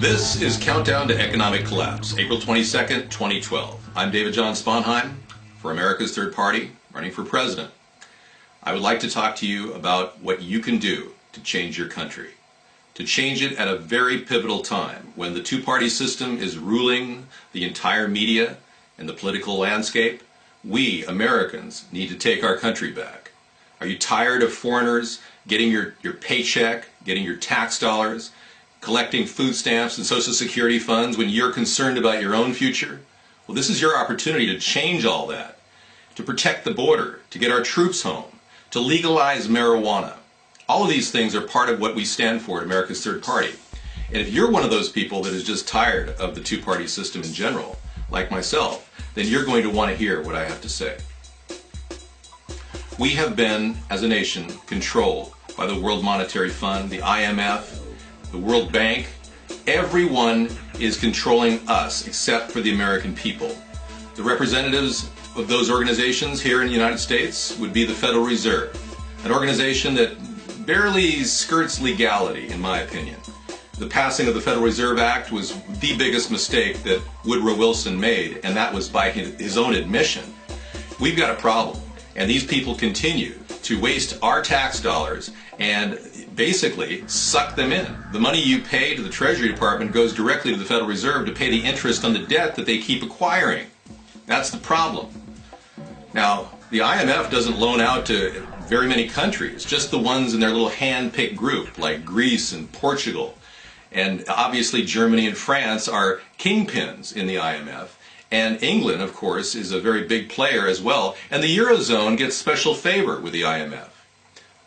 This is Countdown to Economic Collapse, April 22nd, 2012. I'm David John Sponheim for America's Third Party, running for president. I would like to talk to you about what you can do to change your country. To change it at a very pivotal time when the two-party system is ruling the entire media and the political landscape. We, Americans, need to take our country back. Are you tired of foreigners getting your paycheck, getting your tax dollars, collecting food stamps and Social Security funds when you're concerned about your own future? Well, this is your opportunity to change all that, to protect the border, to get our troops home, to legalize marijuana. All of these things are part of what we stand for at America's Third Party. And if you're one of those people that is just tired of the two-party system in general, like myself, then you're going to want to hear what I have to say. We have been, as a nation, controlled by the World Monetary Fund, the IMF, the World Bank. Everyone is controlling us except for the American people. The representatives of those organizations here in the United States would be the Federal Reserve, an organization that barely skirts legality, in my opinion. The passing of the Federal Reserve Act was the biggest mistake that Woodrow Wilson made, and that was by his own admission. We've got a problem, and these people continue to waste our tax dollars and basically suck them in. The money you pay to the Treasury Department goes directly to the Federal Reserve to pay the interest on the debt that they keep acquiring. That's the problem. Now, the IMF doesn't loan out to very many countries, just the ones in their little hand-picked group, like Greece and Portugal. And obviously Germany and France are kingpins in the IMF. And England, of course, is a very big player as well. And the Eurozone gets special favor with the IMF.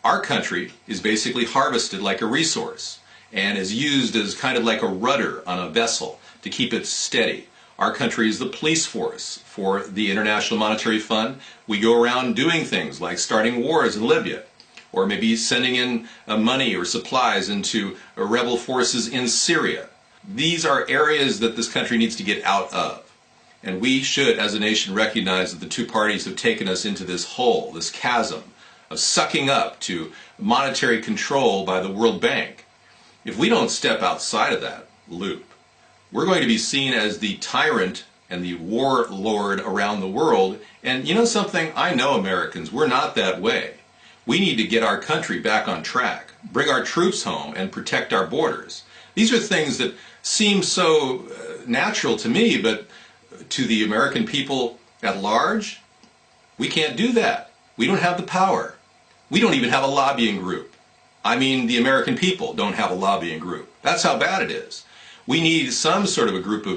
Our country is basically harvested like a resource and is used as kind of like a rudder on a vessel to keep it steady. Our country is the police force for the International Monetary Fund. We go around doing things like starting wars in Libya, or maybe sending in money or supplies into rebel forces in Syria. These are areas that this country needs to get out of. And we should, as a nation, recognize that the two parties have taken us into this hole, this chasm of sucking up to monetary control by the World Bank. If we don't step outside of that loop, we're going to be seen as the tyrant and the warlord around the world. And you know something? I know Americans, we're not that way. We need to get our country back on track, bring our troops home, and protect our borders. These are things that seem so natural to me, but to the American people at large, we can't do that. We don't have the power. We don't even have a lobbying group. I mean, the American people don't have a lobbying group. That's how bad it is. We need some sort of a group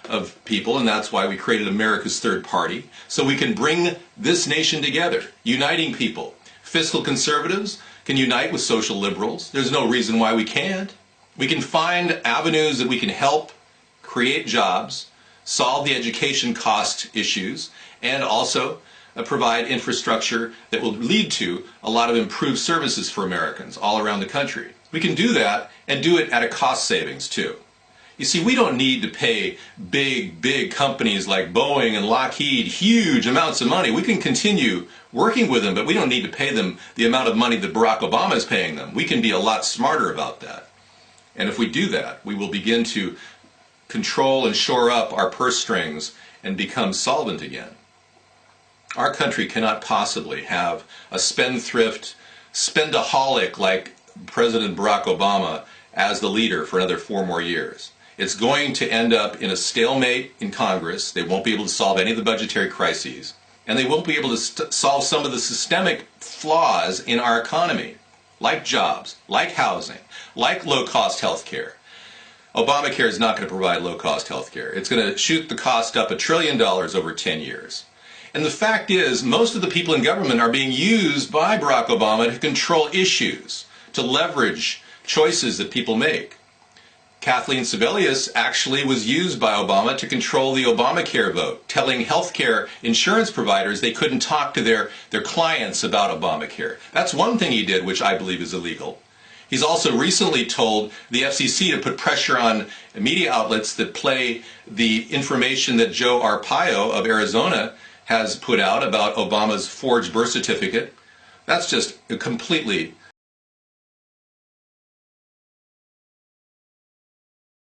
of people, and that's why we created America's Third Party, so we can bring this nation together, uniting people. Fiscal conservatives can unite with social liberals. There's no reason why we can't. We can find avenues that we can help create jobs, solve the education cost issues, and also provide infrastructure that will lead to a lot of improved services for Americans all around the country. We can do that and do it at a cost savings too. You see, we don't need to pay big companies like Boeing and Lockheed huge amounts of money. We can continue working with them, but we don't need to pay them the amount of money that Barack Obama is paying them. We can be a lot smarter about that. And if we do that, we will begin to control and shore up our purse strings and become solvent again. Our country cannot possibly have a spendthrift, spendaholic like President Barack Obama as the leader for another 4 more years. It's going to end up in a stalemate in Congress. They won't be able to solve any of the budgetary crises, and they won't be able to solve some of the systemic flaws in our economy, like jobs, like housing, like low-cost health care. Obamacare is not going to provide low-cost health care. It's going to shoot the cost up $1 trillion over 10 years. And the fact is, most of the people in government are being used by Barack Obama to control issues, to leverage choices that people make. Kathleen Sebelius actually was used by Obama to control the Obamacare vote, telling healthcare insurance providers they couldn't talk to their clients about Obamacare. That's one thing he did, which I believe is illegal. He's also recently told the FCC to put pressure on media outlets that play the information that Joe Arpaio of Arizona has put out about Obama's forged birth certificate. That's just completely